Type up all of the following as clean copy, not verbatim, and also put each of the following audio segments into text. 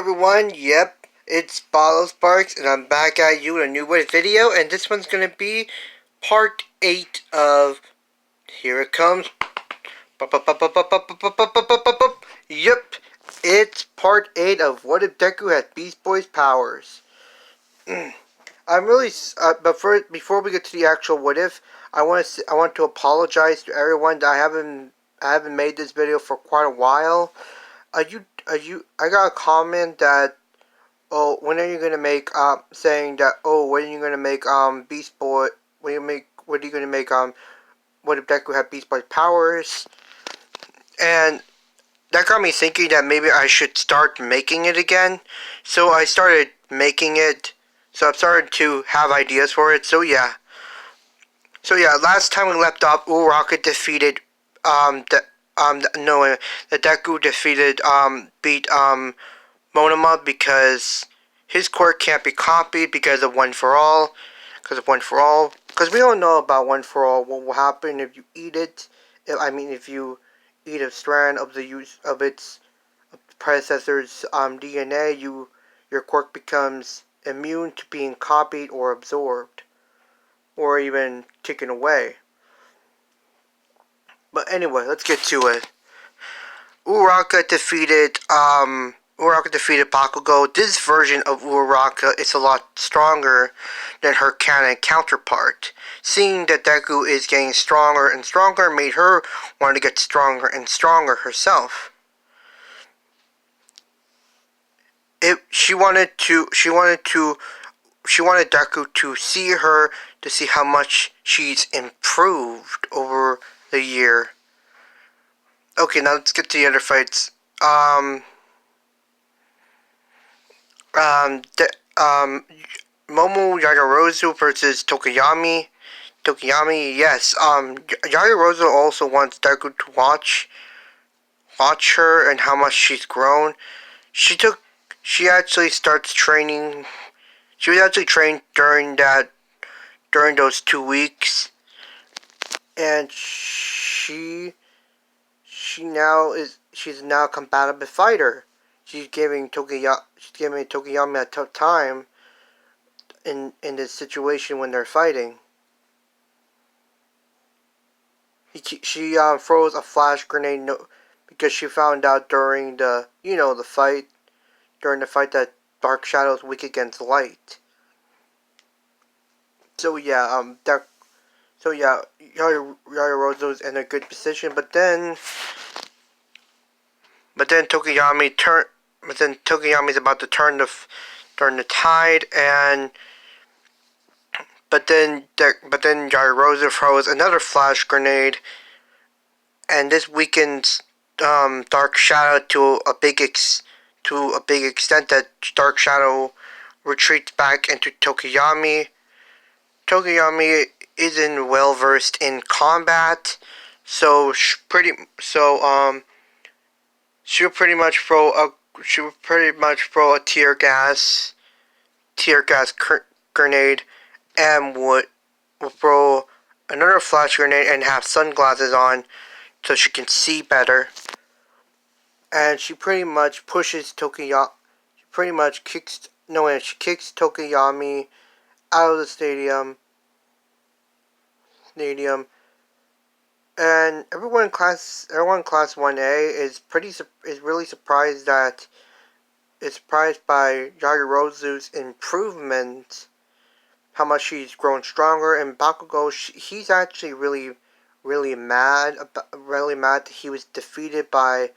everyone, yep, it's Bottle Sparks, and I'm back at you with a new video, and this one's gonna be part 8 of, here it comes, yep, it's part 8 of What If Deku Had Beast Boy's Powers. I'm really, before we get to the actual what if, I want to apologize to everyone that I haven't made this video for quite a while. I got a comment that, oh, when are you gonna make saying that, oh, when are you gonna make Beast Boy, when are you gonna make what if Deku had Beast Boy's powers? And that got me thinking that maybe I should start making it again. So I started making it. So I've started to have ideas for it. So yeah. Last time we left off, Uraraka defeated the Deku defeated beat Monoma because his quirk can't be copied because of One For All. Because we don't know about One For All. What will happen if you eat it? If you eat a strand of the use of its predecessor's DNA, your quirk becomes immune to being copied or absorbed, or even taken away. But anyway, let's get to it. Uraraka defeated Bakugo. This version of Uraraka is a lot stronger than her canon counterpart. Seeing that Deku is getting stronger and stronger made her want to get stronger and stronger herself. She wanted Deku to see her, to see how much she's improved over the year. Okay, now let's get to the other fights. Momo Yaoyorozu versus Tokoyami. Yes. Yaoyorozu also wants Deku to watch her and how much she's grown. She actually starts training. She was actually trained during those 2 weeks, and she's now a combative fighter. She's giving Tokoyami a tough time in this situation when they're fighting. She throws a flash grenade because she found out during the fight that Dark Shadow's weak against light. So yeah, Yaoyorozu's in a good position, but then Tokoyami's about to turn the tide, and but then Yaoyorozu throws another flash grenade, and this weakens Dark Shadow to a big extent that Dark Shadow retreats back into Tokoyami. Tokoyami isn't well versed in combat, so she'll pretty much throw a tear gas grenade, and will throw another flash grenade and have sunglasses on so she can see better. And she pretty much pushes Tokoyami. She kicks Tokoyami out of the stadium. And everyone in class 1A is really surprised by Yaoyorozu's improvement, how much she's grown stronger. And Bakugo, he's actually really mad that he was defeated by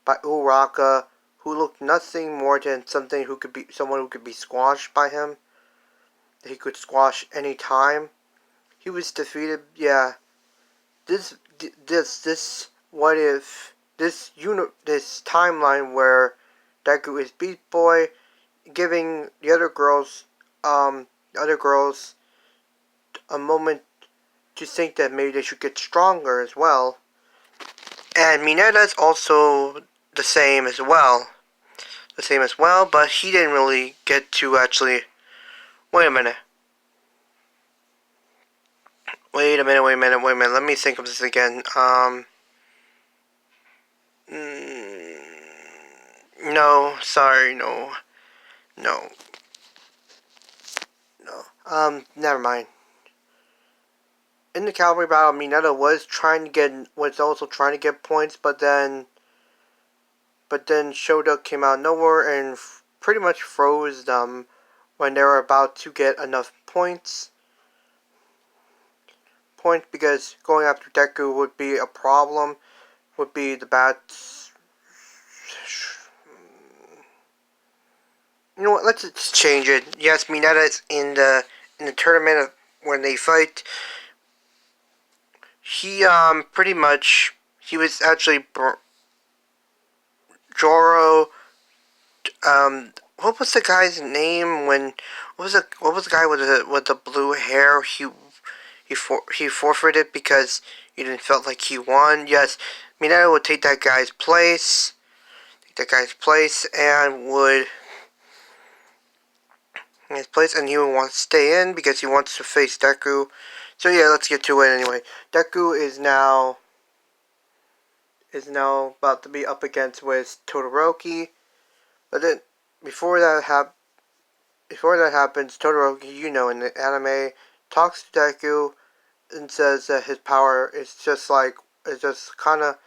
Uraraka, who looked nothing more than someone who could be squashed by him. That he could squash any time. He was defeated. Yeah. This timeline where Deku is Beast Boy, giving the other girls a moment to think that maybe they should get stronger as well. And Minetta's also the same as well, but he didn't really get to actually. Wait a minute. Let me think of this again. No, sorry, no, no, no. Never mind. In the cavalry battle, Mineta was also trying to get points, but then Shoda came out of nowhere and pretty much froze them when they were about to get enough points. Because going after Deku would be a problem. Would be the bats. You know what? Let's just change it. Yes, Mineta is in the tournament when they fight. He pretty much he was actually Joro. What was the guy's name when? What was the guy with the blue hair? He forfeited because he didn't felt like he won. Yes, Mineta would take that guy's place. And would in his place, and he would want to stay in because he wants to face Deku. So yeah, let's get to it anyway. Deku is now about to be up against with Todoroki, but then before that happens, Todoroki, in the anime, talks to Deku and says that his power is just kind of.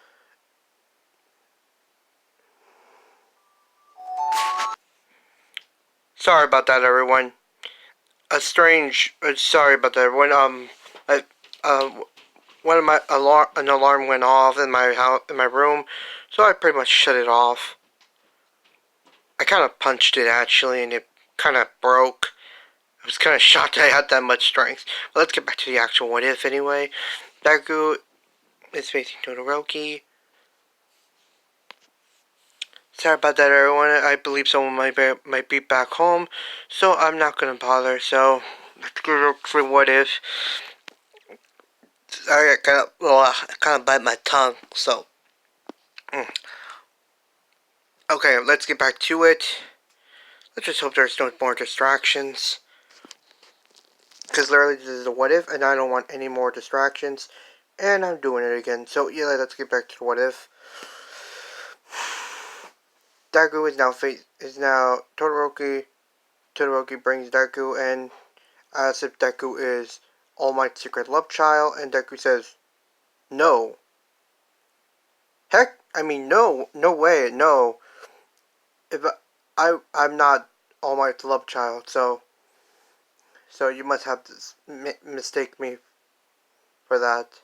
Sorry about that, everyone. Sorry about that, everyone. I, uh, one of my an alarm went off in my house, in my room, so I pretty much shut it off. I kind of punched it actually, and it kind of broke. I was kind of shocked I had that much strength. But let's get back to the actual what if anyway. Deku is facing Todoroki. Sorry about that, everyone. I believe someone might be back home, so I'm not gonna bother. So let's go for what if. I kind of bite my tongue. So okay, let's get back to it. Let's just hope there's no more distractions. Because literally this is a what if, and I don't want any more distractions. And I'm doing it again. So yeah, let's get back to the what if. Deku is now Todoroki. Todoroki brings Deku and asks if Deku is All Might's secret love child, and Deku says, "No. Heck, I mean no, no way, no. If I'm not All Might's love child, so you must have to mistake me for that."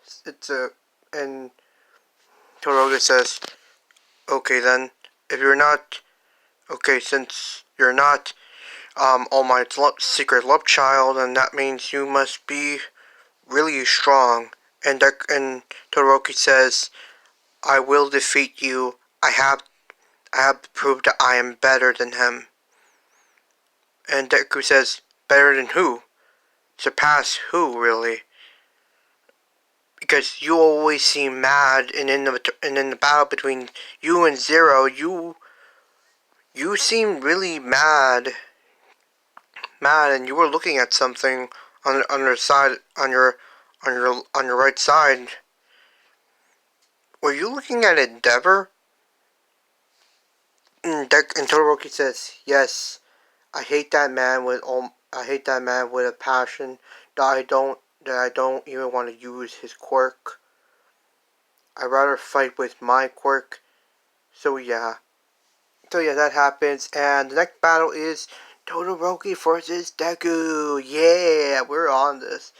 And Todoroki says, "Okay then, if you're not, okay, since you're not All Might's secret love child, and that means you must be really strong." And Todoroki says, "I will defeat you. I have to prove that I am better than him." And Deku says, "Better than who? Surpass who, really? Because you always seem mad, and in the battle between you and Zero, you seem really mad, and you were looking at something on your side, on your right side. Were you looking at Endeavor?" And Todoroki says, "Yes, I hate that man with a passion that I don't even want to use his quirk. I'd rather fight with my quirk." So yeah. So yeah, that happens, and the next battle is Todoroki versus Deku. Yeah, we're on this.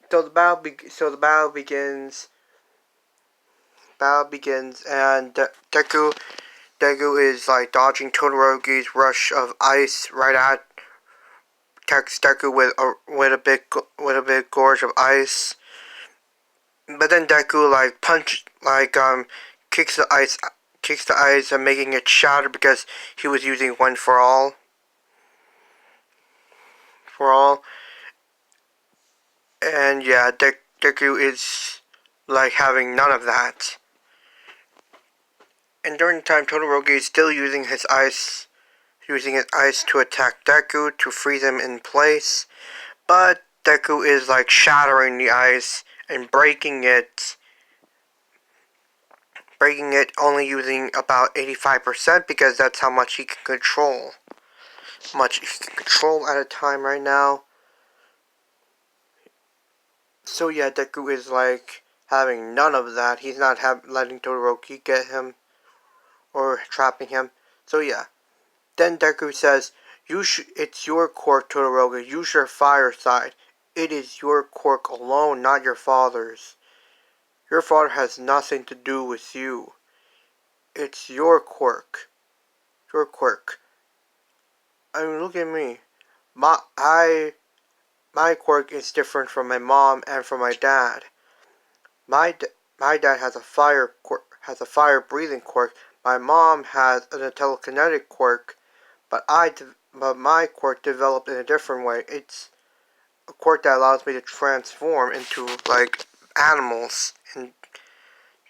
So the battle begins. And Deku is like dodging Todoroki's rush of ice right at attacks Deku with a big gorge of ice. But then Deku kicks the ice and making it shatter because he was using one for all. And yeah, Deku is like having none of that. And during the time, Todoroki is still using his ice to attack Deku to freeze him in place. But Deku is like shattering the ice and breaking it breaking it only using about 85% because that's how much he can control. Much he can control at a time right now. So yeah, Deku is like having none of that. He's not letting Todoroki get him or trapping him. So yeah. Then Deku says, it's your quirk, Todoroki. Use your fire side. It is your quirk alone, not your father's. Your father has nothing to do with you. It's your quirk. Your quirk. I mean, look at me. My quirk is different from my mom and from my dad. My dad has a fire breathing quirk. My mom has a telekinetic quirk, but my quirk developed in a different way. It's a quirk that allows me to transform into like animals and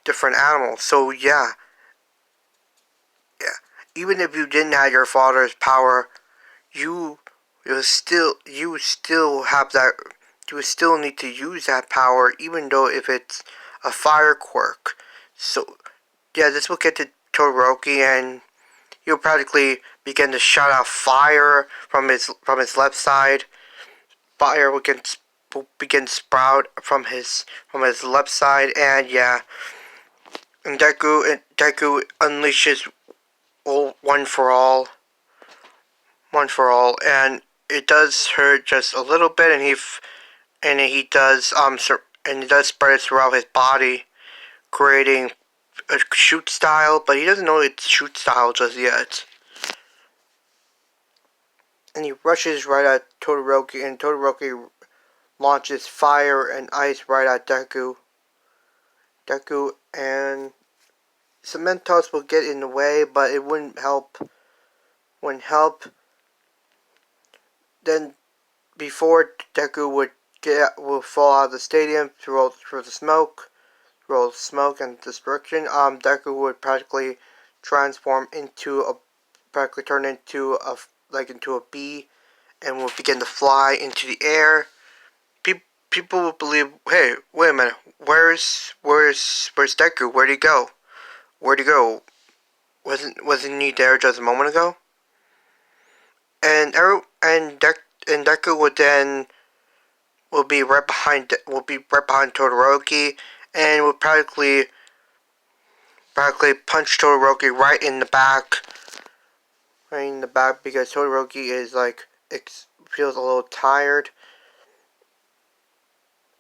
different animals. So yeah. Even if you didn't have your father's power, you still have that. You still need to use that power, even though if it's a fire quirk. So yeah, this will get to Todoroki, and he'll practically begin to shut out fire from his left side. Fire will begin to sprout from his left side, and yeah, and Deku unleashes one for all, and it does hurt just a little bit, and he does and it does spread throughout his body, creating a shoot style, but he doesn't know it's shoot style just yet. And he rushes right at Todoroki, and Todoroki launches fire and ice right at Deku. And Cementos will get in the way, but it wouldn't help. Then before Deku will fall out of the stadium through the smoke, and destruction, Deku would practically turn into a bee, and will begin to fly into the air. People will believe, hey, wait a minute, where's Deku? Where'd he go? Wasn't he there just a moment ago? And Deku will be right behind Todoroki, and will practically punch Todoroki right in the back, because Todoroki is feels a little tired,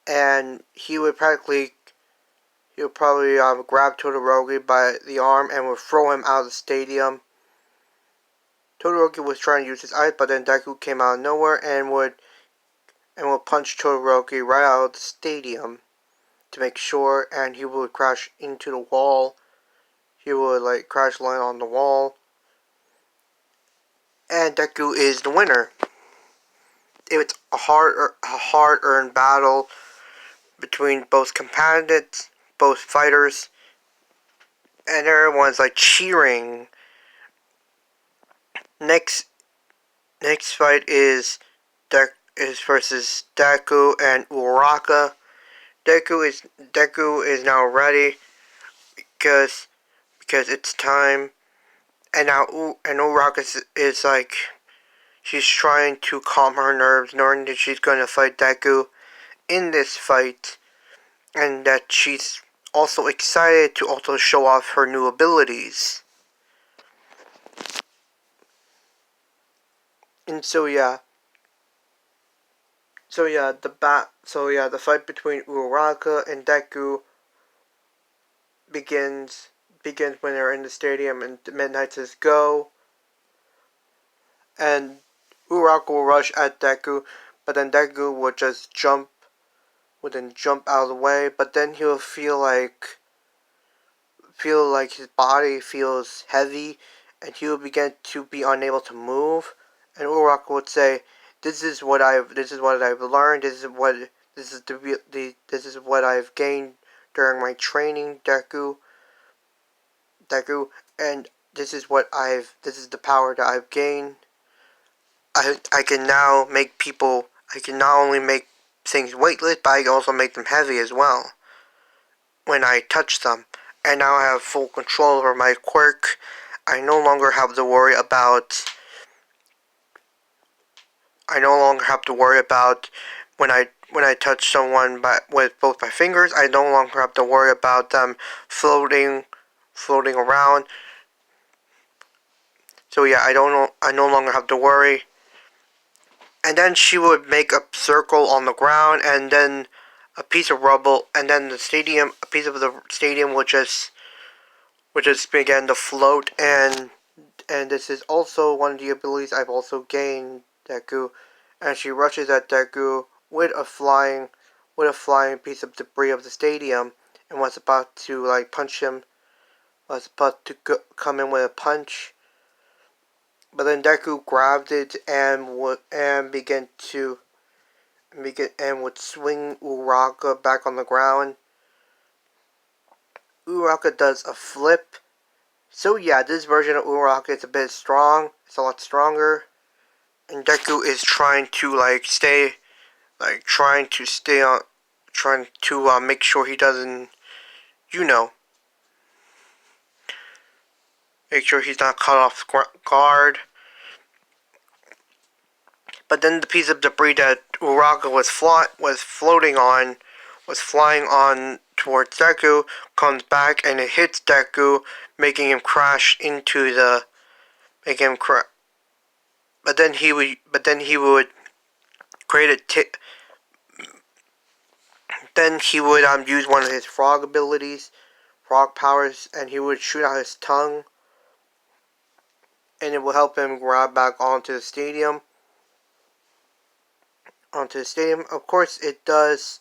and he'll probably grab Todoroki by the arm and will throw him out of the stadium. Todoroki was trying to use his ice, but then Deku came out of nowhere and will punch Todoroki right out of the stadium to make sure, and he will crash into the wall. He will crash land on the wall, and Deku is the winner. It's a hard-earned battle between both combatants, both fighters, and everyone's cheering. Next fight is versus Deku and Uraraka. Deku is now ready because it's time, and now Uraraka is she's trying to calm her nerves, knowing that she's going to fight Deku in this fight, and that she's also excited to also show off her new abilities. And the fight between Uraraka and Deku begins when they're in the stadium and Midnight says go, and Uraraka will rush at Deku, but then Deku will just jump out of the way, but then he'll feel like his body feels heavy, and he'll begin to be unable to move, and Uraraka would say, This is what I've learned. This is what I've gained during my training, Deku, and this is the power that I've gained. I can now I can not only make things weightless, but I can also make them heavy as well when I touch them. and now I have full control over my quirk. I no longer have to worry about. I no longer have to worry about when I touch someone with both my fingers. I no longer have to worry about them floating around. So yeah, I no longer have to worry. And then she would make a circle on the ground, and then a piece of rubble, and then a piece of the stadium would just begin to float. And this is also one of the abilities I've also gained, Deku. And she rushes at Deku with a flying piece of debris of the stadium, and was about to like punch him. Was about to come in with a punch, but then Deku grabbed it and would swing Uraka back on the ground. Uraka does a flip. So yeah, this version of Uraka is a bit strong. It's a lot stronger. And Deku is trying to trying to make sure he doesn't, you know, make sure he's not caught off guard. But then the piece of debris that Uraka was flying on towards Deku, comes back and it hits Deku, making him crash into the, making him crash. But then he would create a then he would use one of his frog abilities, frog powers, and he would shoot out his tongue, and it will help him grab back onto the stadium. Of course, it does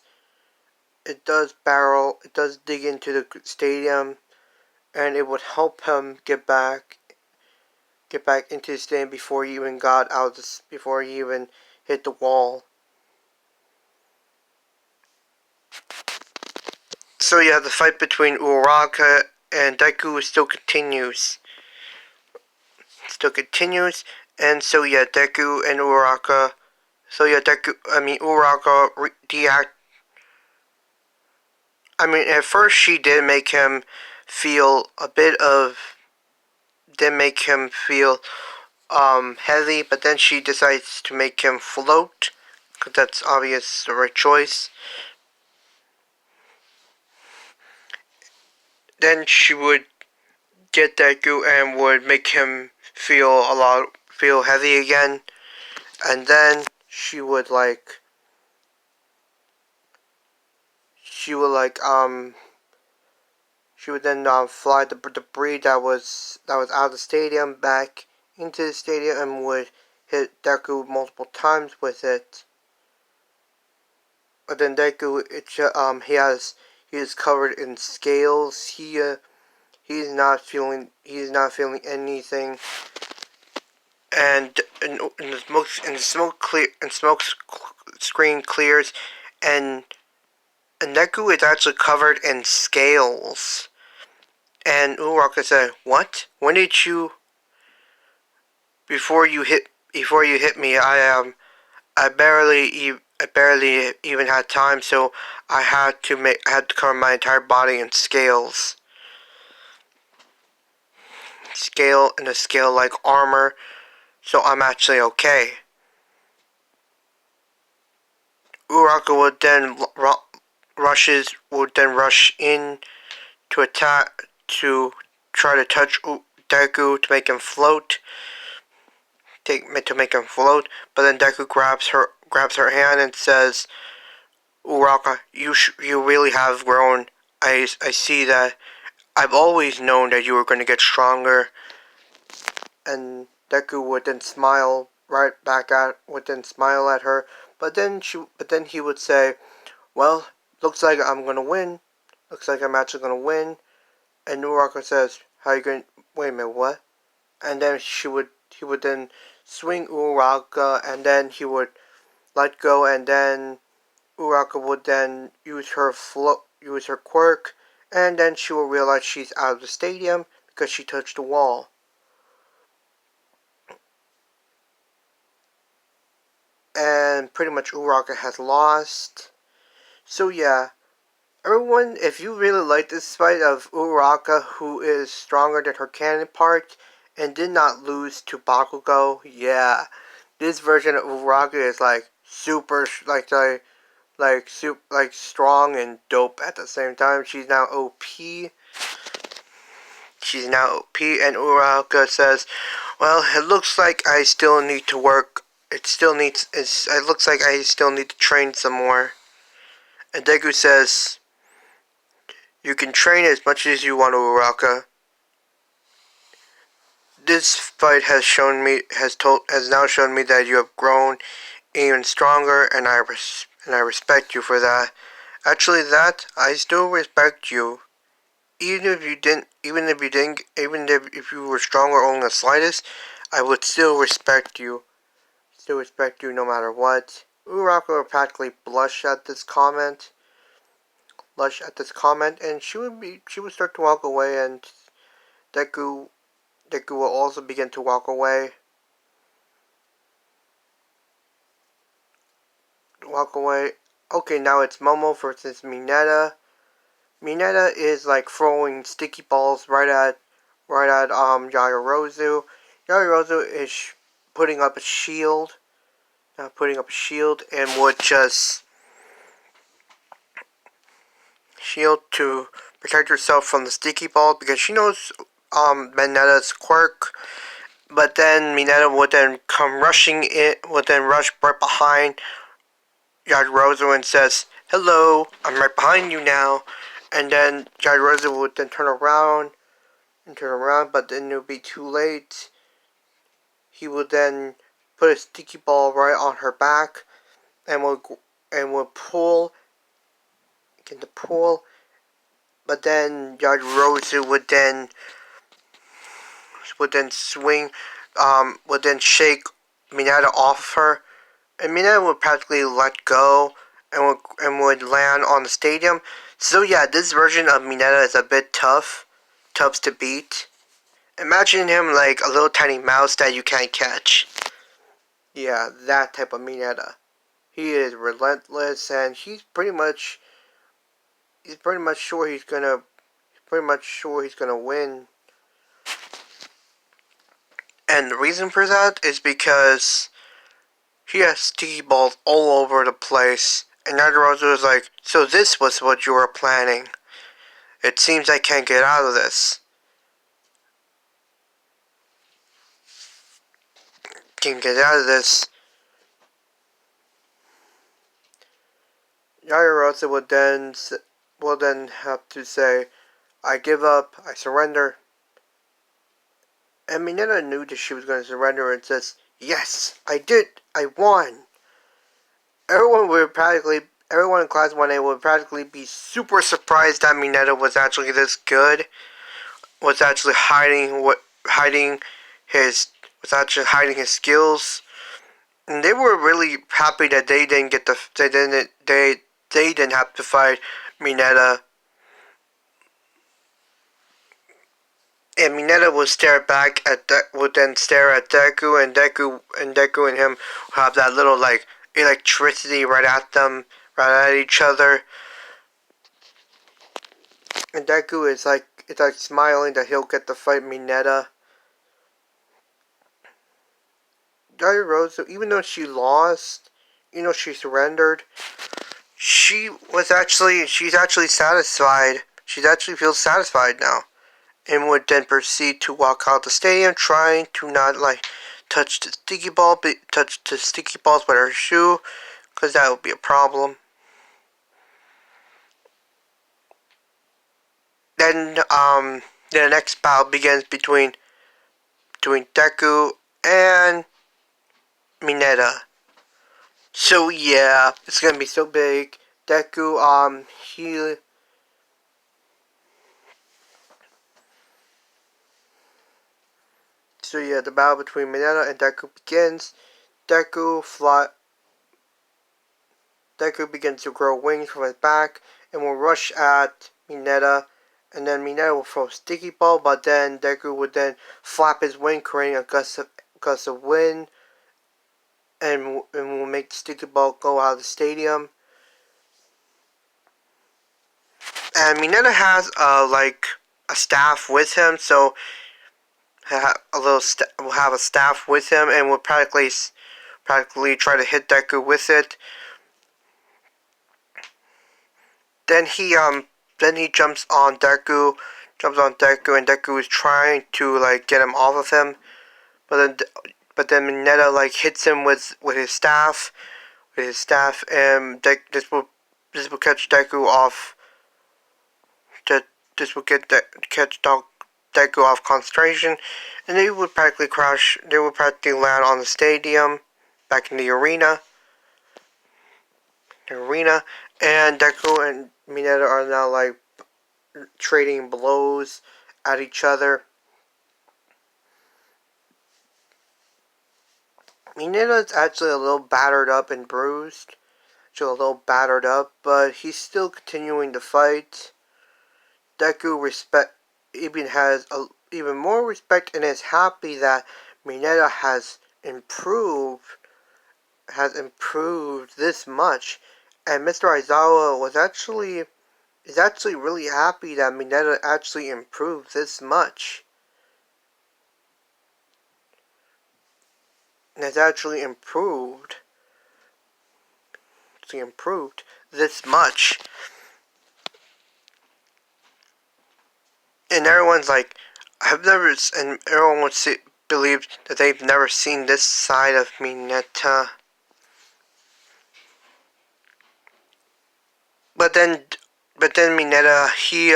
dig into the stadium, and it would help him get back into the stadium before he even before he even hit the wall. So yeah, the fight between Uraka and Deku still continues. And so yeah, Deku and Uraka. So yeah, Uraka at first she did make him feel a bit of, did make him feel heavy, but then she decides to make him float, because that's obvious the right choice. Then she would get Deku and would make him feel heavy again, and then she would then fly the debris that was out of the stadium back into the stadium and would hit Deku multiple times with it. But then Deku, he is covered in scales. He's not feeling anything. And smoke screen clears, and Deku is actually covered in scales. And Uraka said, "What? When did you? Before you hit me, I barely even had time, so I had to cover my entire body in scales, a scale like armor. So I'm actually okay." Uraka would then rush in to attack to try to touch Deku to make him float. But then Deku grabs her hand and says, "Uraka, you really have grown. I see that. I've always known that you were going to get stronger." And Deku would then smile at her. But then he would say, "Well, looks like I'm gonna win. Looks like I'm actually gonna win." And Uraka says, "How you going? Wait a minute, what?" And then he would then swing Uraka, and then he would let go, and then Uraka would then use her quirk, and then she will realize she's out of the stadium because she touched the wall. And pretty much Uraka has lost. So yeah, Everyone, if you really like this fight of Uraraka, who is stronger than her counterpart and did not lose to Bakugo, yeah, this version of Uraraka is like super, like strong and dope at the same time. She's now OP. She's now OP, and Uraraka says, "Well, it looks like I still need to work. It looks like I still need to train some more." And Deku says, "You can train as much as you want, Uraraka. This fight has now shown me that you have grown even stronger, and I respect you for that. Actually, that I still respect you, even if you were stronger only the slightest. I would still respect you, no matter what." Uraraka would practically blush at this comment, and she would start to walk away, and Deku Deku will also begin to walk away. Walk away. Okay, now it's Momo versus Mineta. Mineta is like throwing sticky balls right at Yaoyorozu. Yaoyorozu is putting up a shield, and would just shield to protect herself from the sticky ball because she knows Mineta's quirk. But then Mineta would then rush right behind Yaoyorozu and says, "Hello, I'm right behind you now." And then Yaoyorozu would then turn around, but then it would be too late. He would then put a sticky ball right on her back and would pull, get the pull. But then Yaoyorozu would then swing, would then shake Mineta off of her, and Mineta would practically let go and would land on the stadium. So yeah, this version of Mineta is a bit tough to beat. Imagine him like a little tiny mouse that you can't catch. Yeah, that type of Mineta. He is relentless, and he's pretty much sure he's gonna win. And the reason for that is because he has sticky balls all over the place. And Yaoyorozu is like, "So this was what you were planning. It seems I can't get out of this. Can't get out of this." Yaoyorozu will then have to say, "I give up, I surrender." And Mineta knew that she was going to surrender and says, "Yes, I did, I won." Everyone in Class 1A would practically be super surprised that Mineta was actually this good. Was actually hiding his hiding his skills. And they were really happy that they didn't have to fight Mineta. And Mineta would then stare at Deku, and Deku and him have that little like electricity right at each other. And Deku is like smiling that he'll get to fight Mineta. Yaoyorozu, even though she lost, she surrendered. She's actually satisfied. She actually feels satisfied now, and would then proceed to walk out the stadium, trying to not touch the touch the sticky balls with her shoe, because that would be a problem. Then the next battle begins between Deku and Mineta. So yeah, it's gonna be so big. Deku he So yeah, the battle between Mineta and Deku begins. Deku fly. Deku begins to grow wings from his back and will rush at Mineta. And then Mineta will throw a sticky ball, but then Deku would then flap his wing, creating a gust of wind, and will make the sticky ball go out of the stadium. And Mineta has like a staff with him, so will have a staff with him, and will practically try to hit Deku with it. Then he jumps on Deku, and Deku is trying to like get him off of him, but then Mineta like hits him with his staff, and this will catch Deku off. This will catch Deku off concentration, and they would practically crash. They would practically land on the stadium, back in the arena. And Deku and Mineta are now like trading blows at each other. Mineta is actually a little battered up and bruised, but he's still continuing to fight. Deku has even more respect and is happy that Mineta has improved this much, and Mr. Aizawa is actually really happy that Mineta actually improved this much. And has actually improved this much. And everyone's like, everyone would believe that they've never seen this side of Mineta. But then Mineta, he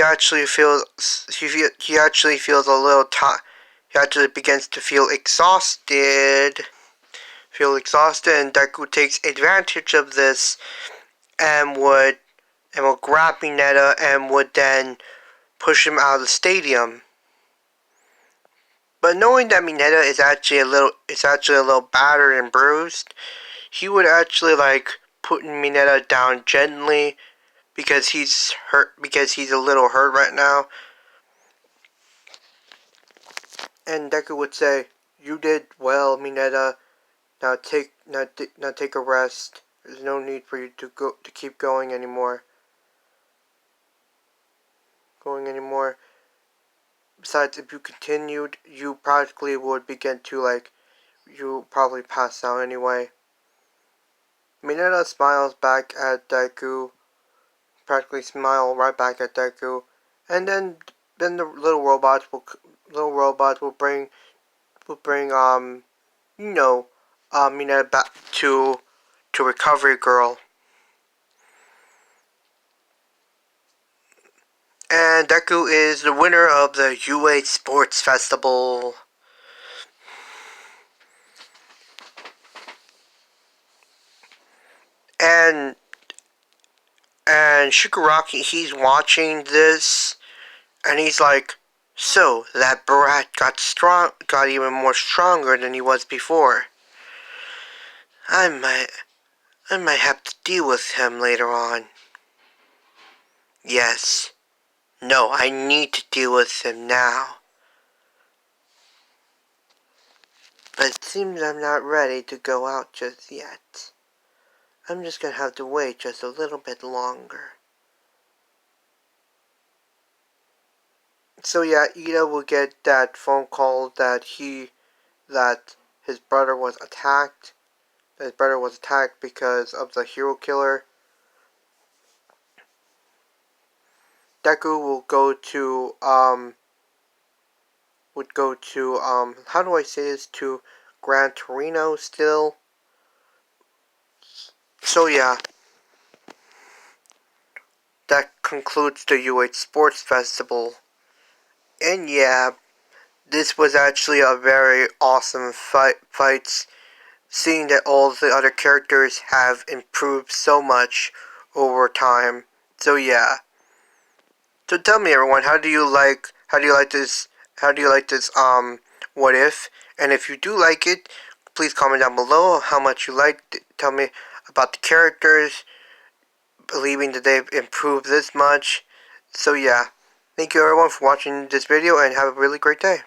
actually feels a little he actually begins to feel exhausted. And Deku takes advantage of this and will grab Mineta and would then push him out of the stadium. But knowing that Mineta is actually a little battered and bruised, he would actually like put Mineta down gently because he's a little hurt right now. And Deku would say, "You did well, Mineta. Now take a rest. There's no need for you to keep going anymore. Besides, if you continued, you practically would begin to you probably pass out anyway." Mineta smiles back at Deku, practically smile right back at Deku, and then the little robots will bring Mineta back to Recovery Girl. And Deku is the winner of the UA Sports Festival. And Shigaraki, he's watching this, and he's like, "So that brat got even more stronger than he was before. I might have to deal with him later on." "Yes. No, I need to deal with him now. But it seems I'm not ready to go out just yet. I'm just gonna have to wait just a little bit longer." So yeah, Ida will get that phone call that his brother was attacked. Because of the hero killer. Deku will go to how do I say this, to Gran Torino still. So yeah, that concludes the UH Sports Festival. And yeah, this was actually a very awesome fights, seeing that all the other characters have improved so much over time. So yeah. So tell me, everyone, how do you like this what if? And if you do like it, please comment down below how much you liked it. Tell me about the characters, believing that they've improved this much. So yeah, thank you everyone for watching this video, and have a really great day.